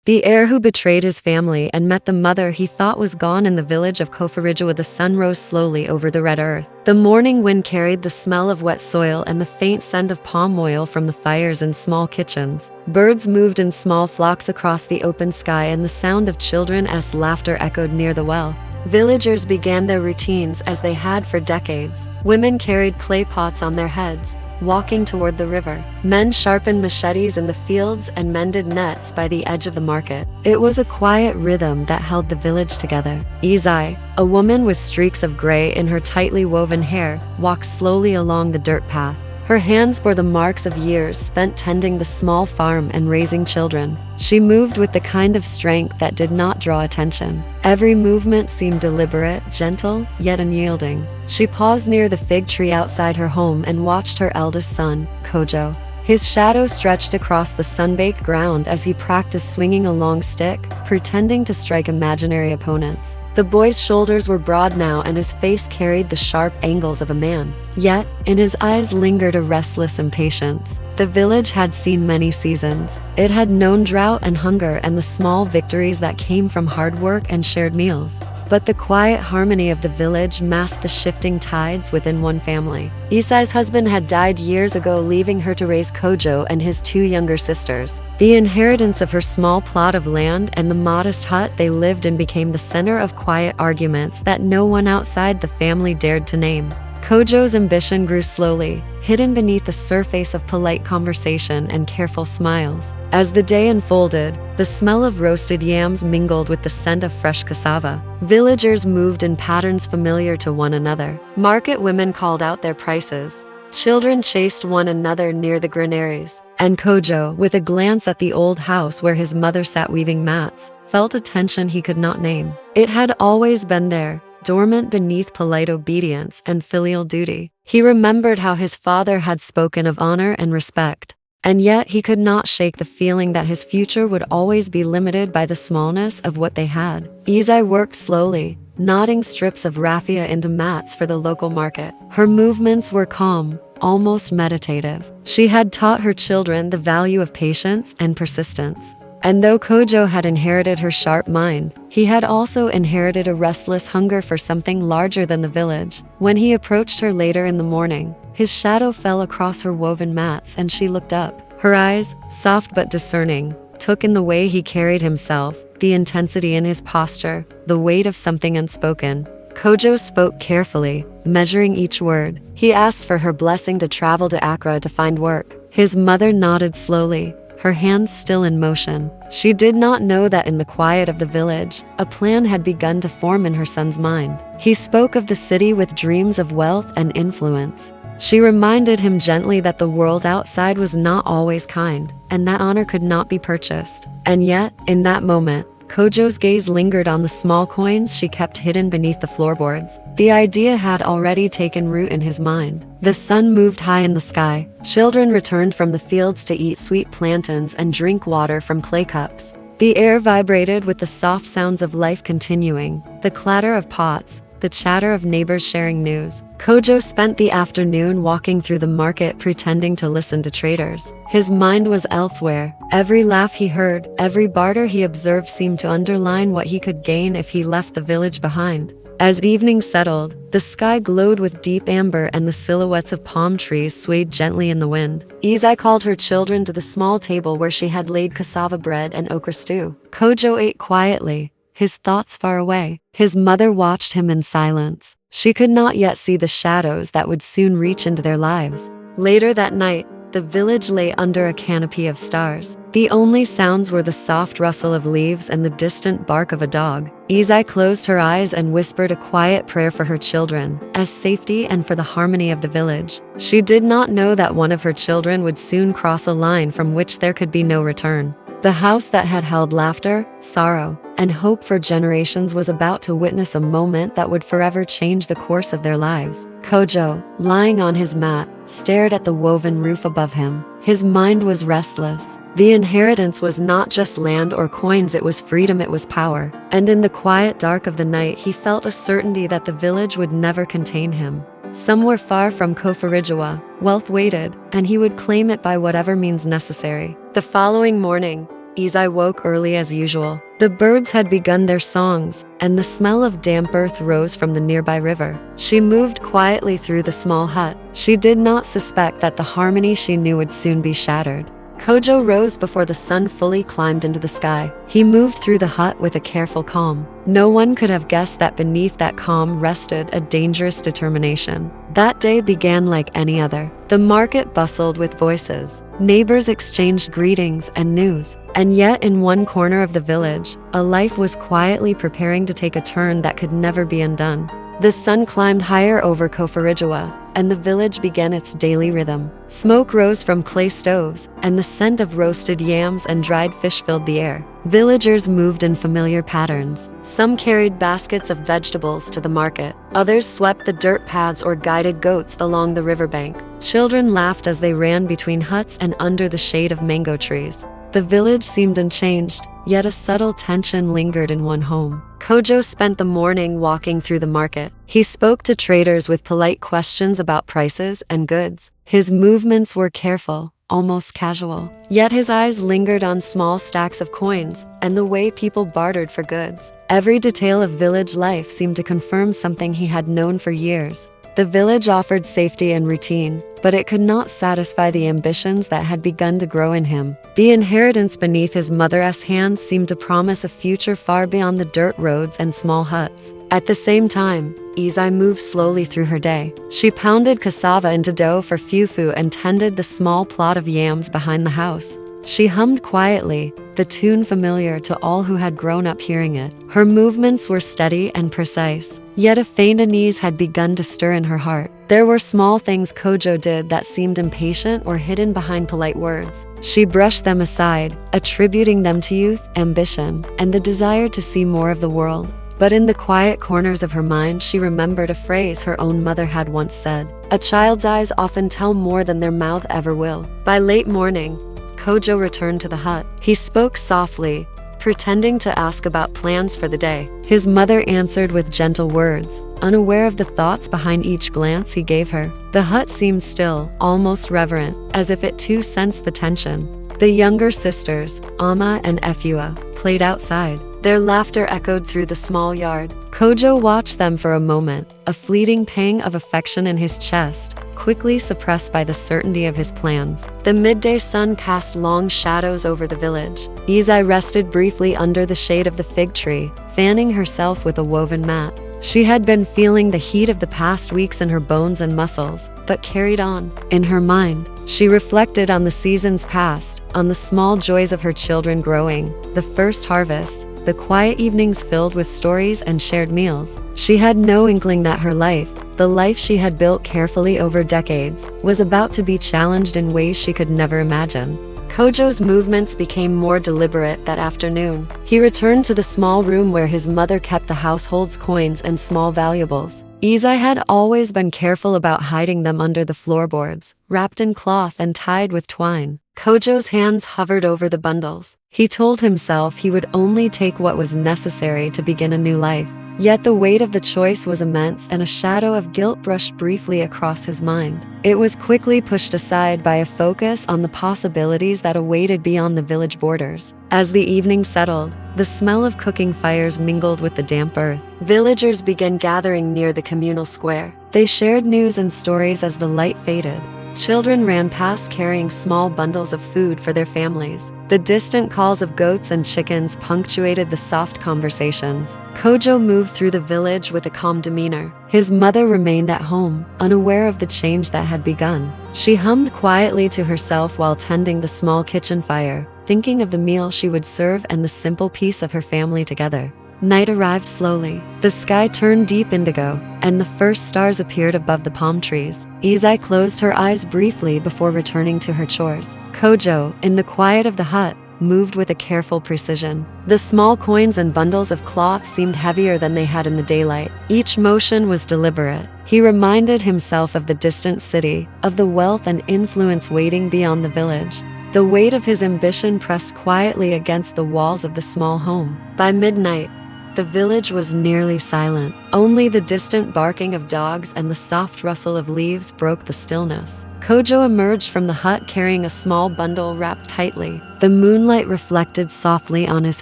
the heir who betrayed his family and met the mother he thought was gone in the village of Koforidua. The sun rose slowly over the red earth. The morning wind carried the smell of wet soil and the faint scent of palm oil from the fires in small kitchens. Birds moved in small flocks across the open sky, and the sound of children's laughter echoed near the well. Villagers began their routines as they had for decades. Women carried clay pots on their heads, walking toward the river. Men sharpened machetes in the fields and mended nets by the edge of the market. It was a quiet rhythm that held the village together. Izai, a woman with streaks of gray in her tightly woven hair, walked slowly along the dirt path. Her hands bore the marks of years spent tending the small farm and raising children. She moved with the kind of strength that did not draw attention. Every movement seemed deliberate, gentle, yet unyielding. She paused near the fig tree outside her home and watched her eldest son, Kojo. His shadow stretched across the sun-baked ground as he practiced swinging a long stick, pretending to strike imaginary opponents. The boy's shoulders were broad now, and his face carried the sharp angles of a man. Yet, in his eyes lingered a restless impatience. The village had seen many seasons. It had known drought and hunger and the small victories that came from hard work and shared meals. But the quiet harmony of the village masked the shifting tides within one family. Isai's husband had died years ago, leaving her to raise Kojo and his two younger sisters. The inheritance of her small plot of land and the modest hut they lived in became the center of quiet arguments that no one outside the family dared to name. Kojo's ambition grew slowly, hidden beneath the surface of polite conversation and careful smiles. As the day unfolded, the smell of roasted yams mingled with the scent of fresh cassava. Villagers moved in patterns familiar to one another. Market women called out their prices. Children chased one another near the granaries. And Kojo, with a glance at the old house where his mother sat weaving mats, felt a tension he could not name. It had always been there, dormant beneath polite obedience and filial duty. He remembered how his father had spoken of honor and respect, and yet he could not shake the feeling that his future would always be limited by the smallness of what they had. Izai worked slowly, knotting strips of raffia into mats for the local market. Her movements were calm, almost meditative. She had taught her children the value of patience and persistence. And though Kojo had inherited her sharp mind, he had also inherited a restless hunger for something larger than the village. When he approached her later in the morning, his shadow fell across her woven mats and she looked up. Her eyes, soft but discerning, took in the way he carried himself, the intensity in his posture, the weight of something unspoken. Kojo spoke carefully, measuring each word. He asked for her blessing to travel to Accra to find work. His mother nodded slowly, her hands still in motion. She did not know that in the quiet of the village, a plan had begun to form in her son's mind. He spoke of the city with dreams of wealth and influence. She reminded him gently that the world outside was not always kind, and that honor could not be purchased. And yet, in that moment, Kojo's gaze lingered on the small coins she kept hidden beneath the floorboards. The idea had already taken root in his mind. The sun moved high in the sky. Children returned from the fields to eat sweet plantains and drink water from clay cups. The air vibrated with the soft sounds of life continuing, the clatter of pots, the chatter of neighbors sharing news. Kojo spent the afternoon walking through the market, pretending to listen to traders. His mind was elsewhere. Every laugh he heard, every barter he observed seemed to underline what he could gain if he left the village behind. As evening settled, the sky glowed with deep amber and the silhouettes of palm trees swayed gently in the wind. Izai called her children to the small table where she had laid cassava bread and okra stew. Kojo ate quietly, his thoughts far away. His mother watched him in silence. She could not yet see the shadows that would soon reach into their lives. Later that night, the village lay under a canopy of stars. The only sounds were the soft rustle of leaves and the distant bark of a dog. Izai closed her eyes and whispered a quiet prayer for her children, as safety and for the harmony of the village. She did not know that one of her children would soon cross a line from which there could be no return. The house that had held laughter, sorrow, and hope for generations was about to witness a moment that would forever change the course of their lives. Kojo, lying on his mat, stared at the woven roof above him. His mind was restless. The inheritance was not just land or coins, it was freedom, it was power. And in the quiet dark of the night, he felt a certainty that the village would never contain him. Somewhere far from Koforidua, wealth waited, and he would claim it by whatever means necessary. The following morning, Izai woke early as usual. The birds had begun their songs, and the smell of damp earth rose from the nearby river. She moved quietly through the small hut. She did not suspect that the harmony she knew would soon be shattered. Kojo rose before the sun fully climbed into the sky. He moved through the hut with a careful calm. No one could have guessed that beneath that calm rested a dangerous determination. That day began like any other. The market bustled with voices. Neighbors exchanged greetings and news. And yet, in one corner of the village, a life was quietly preparing to take a turn that could never be undone. The sun climbed higher over Koforidua, and the village began its daily rhythm. Smoke rose from clay stoves, and the scent of roasted yams and dried fish filled the air. Villagers moved in familiar patterns. Some carried baskets of vegetables to the market. Others swept the dirt paths or guided goats along the riverbank. Children laughed as they ran between huts and under the shade of mango trees. The village seemed unchanged, yet a subtle tension lingered in one home. Kojo spent the morning walking through the market. He spoke to traders with polite questions about prices and goods. His movements were careful, almost casual. Yet his eyes lingered on small stacks of coins and the way people bartered for goods. Every detail of village life seemed to confirm something he had known for years. The village offered safety and routine, but it could not satisfy the ambitions that had begun to grow in him. The inheritance beneath his mother's hands seemed to promise a future far beyond the dirt roads and small huts. At the same time, Izai moved slowly through her day. She pounded cassava into dough for fufu and tended the small plot of yams behind the house. She hummed quietly, the tune familiar to all who had grown up hearing it. Her movements were steady and precise, yet a faint unease had begun to stir in her heart. There were small things Kojo did that seemed impatient or hidden behind polite words. She brushed them aside, attributing them to youth, ambition, and the desire to see more of the world. But in the quiet corners of her mind, she remembered a phrase her own mother had once said: "A child's eyes often tell more than their mouth ever will." By late morning, Kojo returned to the hut. He spoke softly, pretending to ask about plans for the day. His mother answered with gentle words, unaware of the thoughts behind each glance he gave her. The hut seemed still, almost reverent, as if it too sensed the tension. The younger sisters, Amma and Efua, played outside. Their laughter echoed through the small yard. Kojo watched them for a moment, a fleeting pang of affection in his chest, quickly suppressed by the certainty of his plans. The midday sun cast long shadows over the village. Izai rested briefly under the shade of the fig tree, fanning herself with a woven mat. She had been feeling the heat of the past weeks in her bones and muscles, but carried on. In her mind, she reflected on the seasons past, on the small joys of her children growing, the first harvest, the quiet evenings filled with stories and shared meals. She had no inkling that her life, the life she had built carefully over decades, was about to be challenged in ways she could never imagine. Kojo's movements became more deliberate that afternoon. He returned to the small room where his mother kept the household's coins and small valuables. Izai had always been careful about hiding them under the floorboards, wrapped in cloth and tied with twine. Kojo's hands hovered over the bundles. He told himself he would only take what was necessary to begin a new life. Yet the weight of the choice was immense, and a shadow of guilt brushed briefly across his mind. It was quickly pushed aside by a focus on the possibilities that awaited beyond the village borders. As the evening settled, the smell of cooking fires mingled with the damp earth. Villagers began gathering near the communal square. They shared news and stories as the light faded. Children ran past carrying small bundles of food for their families. The distant calls of goats and chickens punctuated the soft conversations. Kojo moved through the village with a calm demeanor. His mother remained at home, unaware of the change that had begun. She hummed quietly to herself while tending the small kitchen fire, thinking of the meal she would serve and the simple peace of her family together. Night arrived slowly. The sky turned deep indigo, and the first stars appeared above the palm trees. Izai closed her eyes briefly before returning to her chores. Kojo, in the quiet of the hut, moved with a careful precision. The small coins and bundles of cloth seemed heavier than they had in the daylight. Each motion was deliberate. He reminded himself of the distant city, of the wealth and influence waiting beyond the village. The weight of his ambition pressed quietly against the walls of the small home. By midnight, the village was nearly silent. Only the distant barking of dogs and the soft rustle of leaves broke the stillness. Kojo emerged from the hut carrying a small bundle wrapped tightly. The moonlight reflected softly on his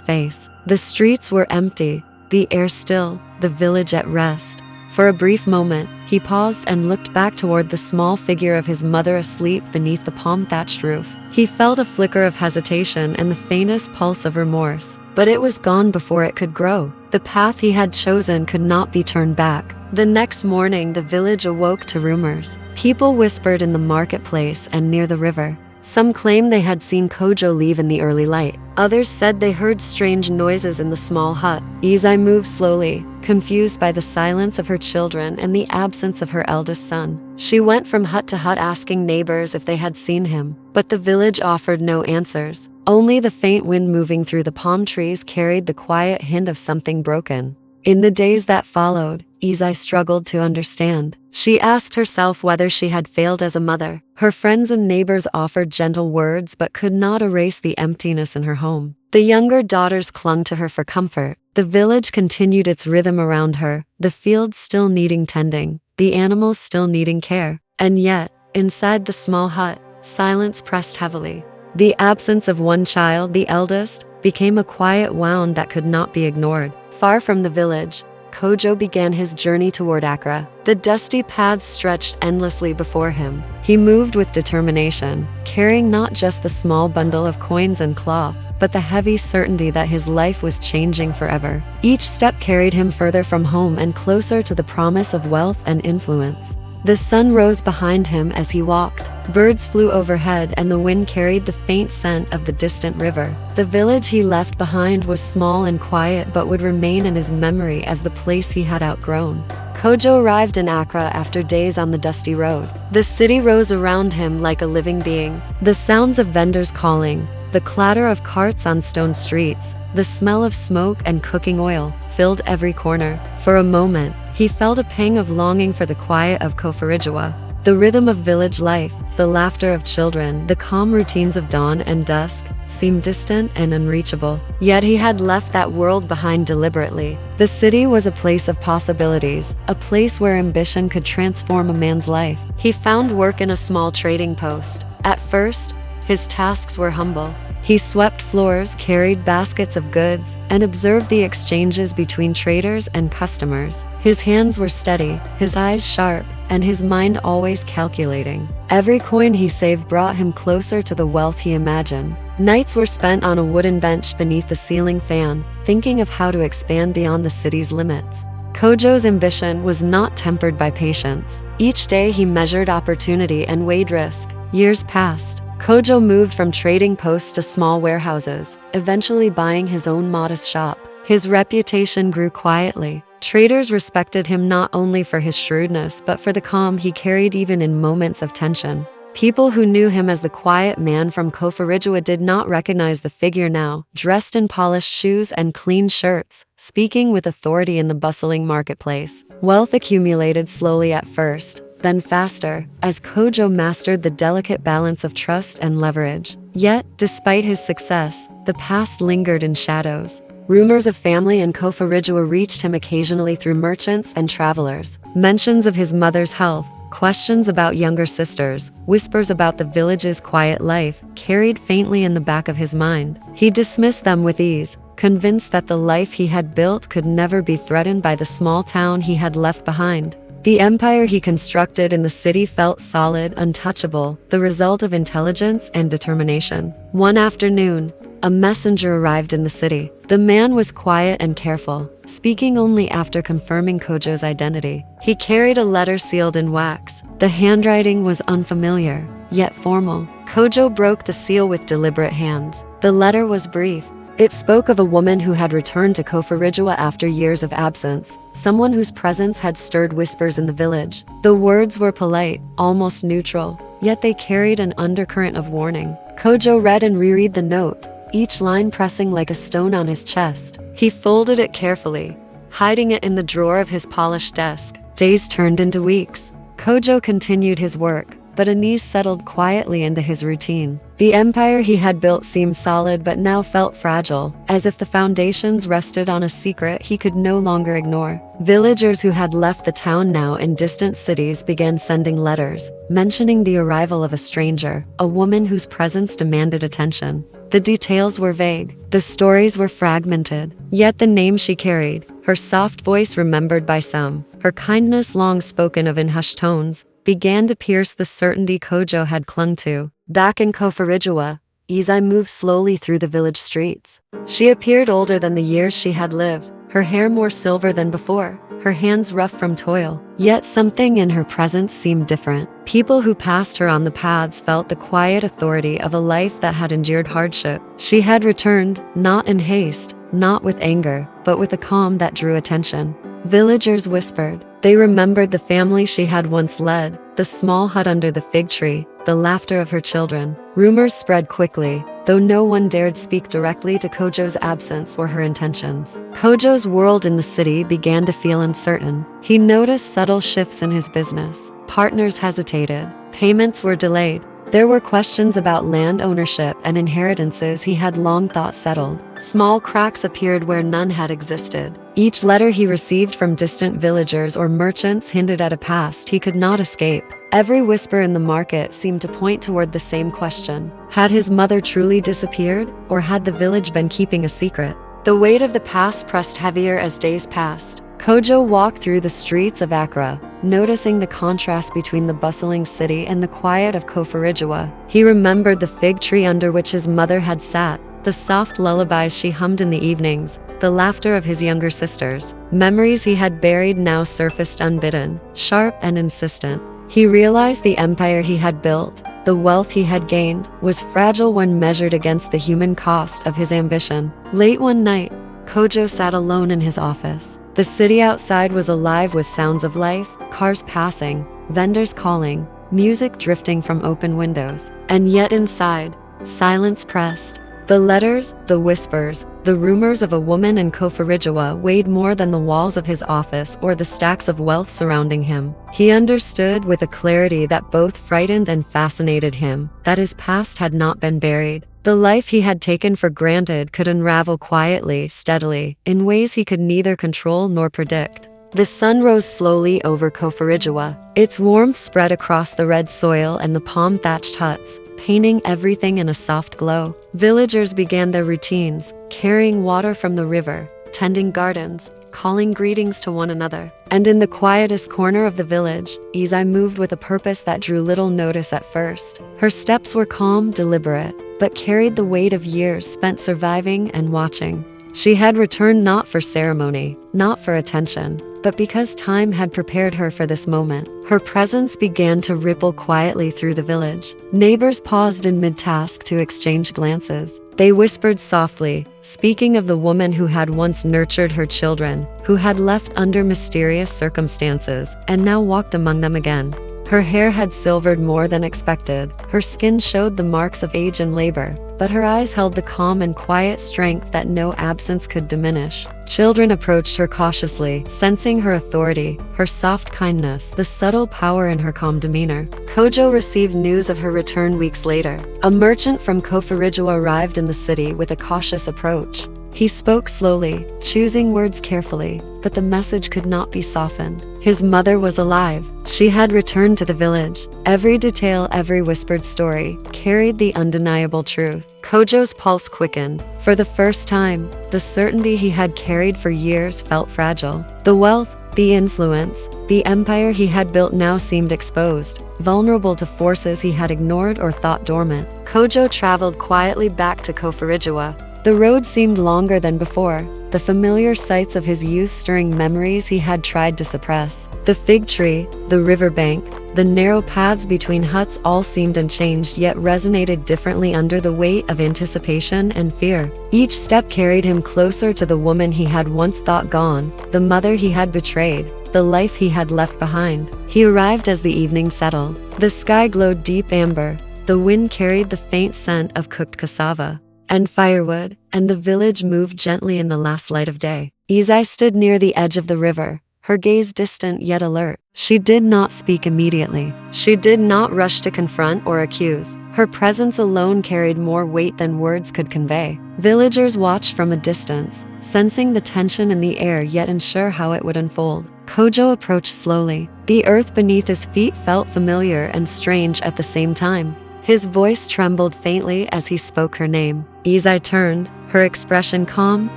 face. The streets were empty, the air still, the village at rest. For a brief moment, he paused and looked back toward the small figure of his mother asleep beneath the palm-thatched roof. He felt a flicker of hesitation and the faintest pulse of remorse, but it was gone before it could grow. The path he had chosen could not be turned back. The next morning, the village awoke to rumors. People whispered in the marketplace and near the river. Some claimed they had seen Kojo leave in the early light. Others said they heard strange noises in the small hut. Izai moved slowly, confused by the silence of her children and the absence of her eldest son. She went from hut to hut asking neighbors if they had seen him, but the village offered no answers. Only the faint wind moving through the palm trees carried the quiet hint of something broken. In the days that followed, Izai struggled to understand. She asked herself whether she had failed as a mother. Her friends and neighbors offered gentle words but could not erase the emptiness in her home. The younger daughters clung to her for comfort. The village continued its rhythm around her, the fields still needing tending, the animals still needing care. And yet, inside the small hut, silence pressed heavily. The absence of one child, the eldest, became a quiet wound that could not be ignored. Far from the village, Kojo began his journey toward Accra. The dusty paths stretched endlessly before him. He moved with determination, carrying not just the small bundle of coins and cloth, but the heavy certainty that his life was changing forever. Each step carried him further from home and closer to the promise of wealth and influence. The sun rose behind him as he walked. Birds flew overhead and the wind carried the faint scent of the distant river. The village he left behind was small and quiet but would remain in his memory as the place he had outgrown. Kojo arrived in Accra after days on the dusty road. The city rose around him like a living being. The sounds of vendors calling, the clatter of carts on stone streets, the smell of smoke and cooking oil filled every corner. For a moment, he felt a pang of longing for the quiet of Koforidua, the rhythm of village life, the laughter of children, the calm routines of dawn and dusk seemed distant and unreachable. Yet he had left that world behind deliberately. The city was a place of possibilities, a place where ambition could transform a man's life. He found work in a small trading post. At first, his tasks were humble. He swept floors, carried baskets of goods, and observed the exchanges between traders and customers. His hands were steady, his eyes sharp, and his mind always calculating. Every coin he saved brought him closer to the wealth he imagined. Nights were spent on a wooden bench beneath the ceiling fan, thinking of how to expand beyond the city's limits. Kojo's ambition was not tempered by patience. Each day he measured opportunity and weighed risk. Years passed. Kojo moved from trading posts to small warehouses, eventually buying his own modest shop. His reputation grew quietly. Traders respected him not only for his shrewdness but for the calm he carried even in moments of tension. People who knew him as the quiet man from Koforidua did not recognize the figure now, dressed in polished shoes and clean shirts, speaking with authority in the bustling marketplace. Wealth accumulated slowly at first, then faster, as Kojo mastered the delicate balance of trust and leverage. Yet, despite his success, the past lingered in shadows. Rumors of family in Koforidua reached him occasionally through merchants and travelers. Mentions of his mother's health, questions about younger sisters, whispers about the village's quiet life carried faintly in the back of his mind. He dismissed them with ease, convinced that the life he had built could never be threatened by the small town he had left behind. The empire he constructed in the city felt solid, untouchable, the result of intelligence and determination. One afternoon, a messenger arrived in the city. The man was quiet and careful, speaking only after confirming Kojo's identity. He carried a letter sealed in wax. The handwriting was unfamiliar, yet formal. Kojo broke the seal with deliberate hands. The letter was brief. It spoke of a woman who had returned to Koforidua after years of absence, someone whose presence had stirred whispers in the village. The words were polite, almost neutral, yet they carried an undercurrent of warning. Kojo read and reread the note, each line pressing like a stone on his chest. He folded it carefully, hiding it in the drawer of his polished desk. Days turned into weeks. Kojo continued his work, but unease settled quietly into his routine. The empire he had built seemed solid but now felt fragile, as if the foundations rested on a secret he could no longer ignore. Villagers who had left the town now in distant cities began sending letters, mentioning the arrival of a stranger, a woman whose presence demanded attention. The details were vague, the stories were fragmented, yet the name she carried, her soft voice remembered by some, her kindness long spoken of in hushed tones, began to pierce the certainty Kojo had clung to. Back in Koforidua, Izai moved slowly through the village streets. She appeared older than the years she had lived, her hair more silver than before, her hands rough from toil. Yet something in her presence seemed different. People who passed her on the paths felt the quiet authority of a life that had endured hardship. She had returned, not in haste, not with anger, but with a calm that drew attention. Villagers whispered. They remembered the family she had once led, the small hut under the fig tree, the laughter of her children. Rumors spread quickly, though no one dared speak directly to Kojo's absence or her intentions. Kojo's world in the city began to feel uncertain. He noticed subtle shifts in his business. Partners hesitated. Payments were delayed. There were questions about land ownership and inheritances he had long thought settled. Small cracks appeared where none had existed. Each letter he received from distant villagers or merchants hinted at a past he could not escape. Every whisper in the market seemed to point toward the same question. Had his mother truly disappeared, or had the village been keeping a secret? The weight of the past pressed heavier as days passed. Kojo walked through the streets of Accra, noticing the contrast between the bustling city and the quiet of Koforidua. He remembered the fig tree under which his mother had sat, the soft lullabies she hummed in the evenings, the laughter of his younger sisters. Memories he had buried now surfaced unbidden, sharp and insistent. He realized the empire he had built, the wealth he had gained, was fragile when measured against the human cost of his ambition. Late one night, Kojo sat alone in his office. The city outside was alive with sounds of life, cars passing, vendors calling, music drifting from open windows. And yet inside, silence pressed. The letters, the whispers, the rumors of a woman in Koforidua weighed more than the walls of his office or the stacks of wealth surrounding him. He understood with a clarity that both frightened and fascinated him, that his past had not been buried. The life he had taken for granted could unravel quietly, steadily, in ways he could neither control nor predict. The sun rose slowly over Koforidua. Its warmth spread across the red soil and the palm-thatched huts, painting everything in a soft glow. Villagers began their routines, carrying water from the river, tending gardens, calling greetings to one another. And in the quietest corner of the village, Izai moved with a purpose that drew little notice at first. Her steps were calm, deliberate, but carried the weight of years spent surviving and watching. She had returned not for ceremony, not for attention, but because time had prepared her for this moment. Her presence began to ripple quietly through the village. Neighbors paused in mid-task to exchange glances. They whispered softly, speaking of the woman who had once nurtured her children, who had left under mysterious circumstances, and now walked among them again. Her hair had silvered more than expected, her skin showed the marks of age and labor, but her eyes held the calm and quiet strength that no absence could diminish. Children approached her cautiously, sensing her authority, her soft kindness, the subtle power in her calm demeanor. Kojo received news of her return weeks later. A merchant from Koforidua arrived in the city with a cautious approach. He spoke slowly, choosing words carefully, but the message could not be softened. His mother was alive. She had returned to the village. Every detail, every whispered story, carried the undeniable truth. Kojo's pulse quickened. For the first time, the certainty he had carried for years felt fragile. The wealth, the influence, the empire he had built now seemed exposed, vulnerable to forces he had ignored or thought dormant. Kojo traveled quietly back to Koforidua. The road seemed longer than before, the familiar sights of his youth stirring memories he had tried to suppress. The fig tree, the riverbank, the narrow paths between huts all seemed unchanged yet resonated differently under the weight of anticipation and fear. Each step carried him closer to the woman he had once thought gone, the mother he had betrayed, the life he had left behind. He arrived as the evening settled. The sky glowed deep amber, the wind carried the faint scent of cooked cassava and firewood, and the village moved gently in the last light of day. Izai stood near the edge of the river, her gaze distant yet alert. She did not speak immediately. She did not rush to confront or accuse. Her presence alone carried more weight than words could convey. Villagers watched from a distance, sensing the tension in the air yet unsure how it would unfold. Kojo approached slowly. The earth beneath his feet felt familiar and strange at the same time. His voice trembled faintly as he spoke her name. Izai turned, her expression calm,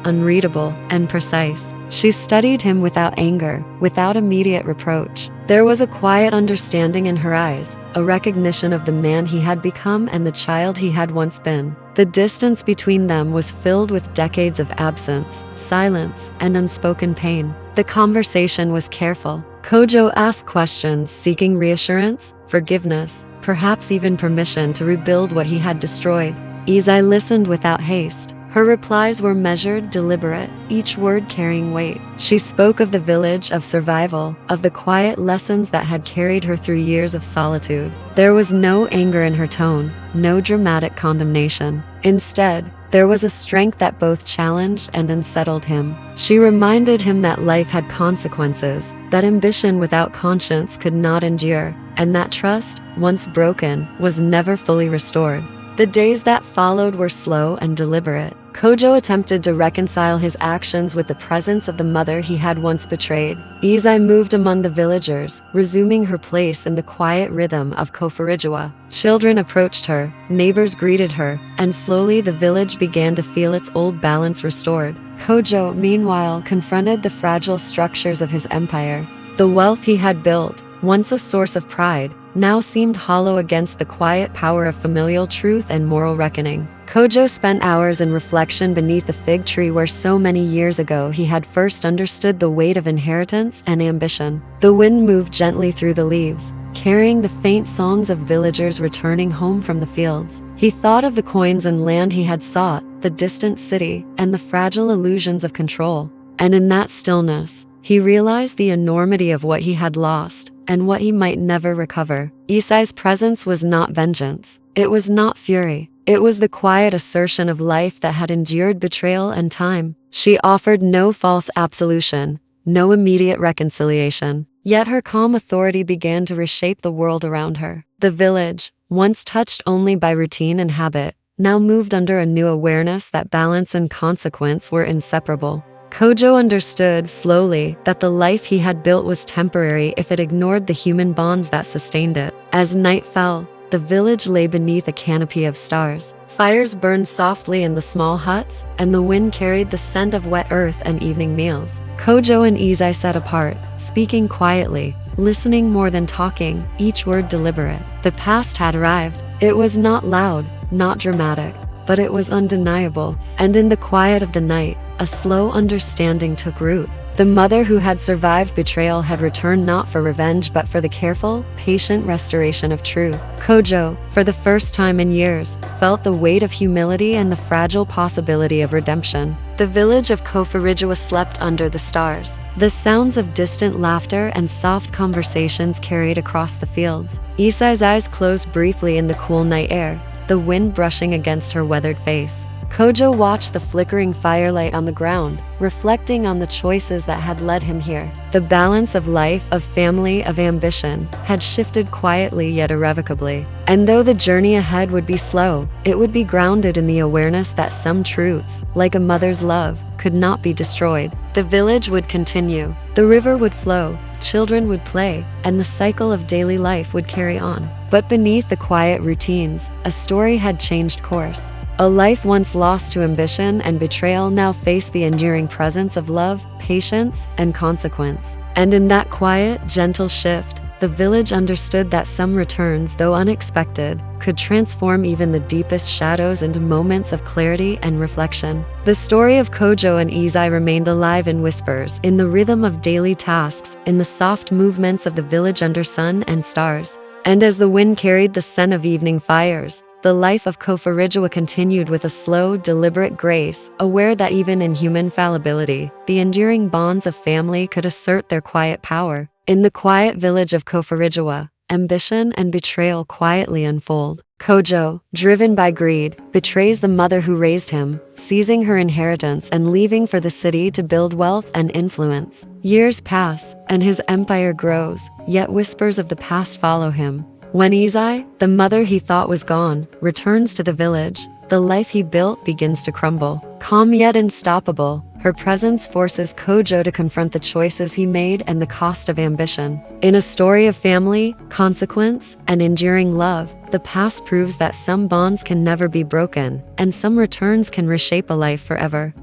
unreadable, and precise. She studied him without anger, without immediate reproach. There was a quiet understanding in her eyes, a recognition of the man he had become and the child he had once been. The distance between them was filled with decades of absence, silence, and unspoken pain. The conversation was careful. Kojo asked questions, seeking reassurance, forgiveness, perhaps even permission to rebuild what he had destroyed. Izai listened without haste. Her replies were measured, deliberate, each word carrying weight. She spoke of the village, of survival, of the quiet lessons that had carried her through years of solitude. There was no anger in her tone, no dramatic condemnation. Instead, there was a strength that both challenged and unsettled him. She reminded him that life had consequences, that ambition without conscience could not endure, and that trust, once broken, was never fully restored. The days that followed were slow and deliberate. Kojo attempted to reconcile his actions with the presence of the mother he had once betrayed. Izai moved among the villagers, resuming her place in the quiet rhythm of Koforidua. Children approached her, neighbors greeted her, and slowly the village began to feel its old balance restored. Kojo, meanwhile, confronted the fragile structures of his empire. The wealth he had built, once a source of pride, now seemed hollow against the quiet power of familial truth and moral reckoning. Kojo spent hours in reflection beneath the fig tree where so many years ago he had first understood the weight of inheritance and ambition. The wind moved gently through the leaves, carrying the faint songs of villagers returning home from the fields. He thought of the coins and land he had sought, the distant city, and the fragile illusions of control. And in that stillness, he realized the enormity of what he had lost and what he might never recover. Isai's presence was not vengeance. It was not fury. It was the quiet assertion of life that had endured betrayal and time. She offered no false absolution, no immediate reconciliation. Yet her calm authority began to reshape the world around her. The village, once touched only by routine and habit, now moved under a new awareness that balance and consequence were inseparable. Kojo understood, slowly, that the life he had built was temporary if it ignored the human bonds that sustained it. As night fell, the village lay beneath a canopy of stars. Fires burned softly in the small huts, and the wind carried the scent of wet earth and evening meals. Kojo and Izai sat apart, speaking quietly, listening more than talking, each word deliberate. The past had arrived. It was not loud, not dramatic, but it was undeniable. And in the quiet of the night, a slow understanding took root. The mother who had survived betrayal had returned not for revenge but for the careful, patient restoration of truth. Kojo, for the first time in years, felt the weight of humility and the fragile possibility of redemption. The village of Koforidua slept under the stars. The sounds of distant laughter and soft conversations carried across the fields. Isai's eyes closed briefly in the cool night air, the wind brushing against her weathered face. Kojo watched the flickering firelight on the ground, reflecting on the choices that had led him here. The balance of life, of family, of ambition, had shifted quietly yet irrevocably. And though the journey ahead would be slow, it would be grounded in the awareness that some truths, like a mother's love, could not be destroyed. The village would continue, the river would flow, children would play, and the cycle of daily life would carry on. But beneath the quiet routines, a story had changed course. A life once lost to ambition and betrayal now faced the enduring presence of love, patience, and consequence. And in that quiet, gentle shift, the village understood that some returns, though unexpected, could transform even the deepest shadows into moments of clarity and reflection. The story of Kojo and Izai remained alive in whispers, in the rhythm of daily tasks, in the soft movements of the village under sun and stars. And as the wind carried the scent of evening fires, the life of Koforidua continued with a slow, deliberate grace, aware that even in human fallibility, the enduring bonds of family could assert their quiet power. In the quiet village of Koforidua, ambition and betrayal quietly unfold. Kojo, driven by greed, betrays the mother who raised him, seizing her inheritance and leaving for the city to build wealth and influence. Years pass, and his empire grows, yet whispers of the past follow him. When Izai, the mother he thought was gone, returns to the village, the life he built begins to crumble. Calm yet unstoppable, her presence forces Kojo to confront the choices he made and the cost of ambition. In a story of family, consequence, and enduring love, the past proves that some bonds can never be broken, and some returns can reshape a life forever.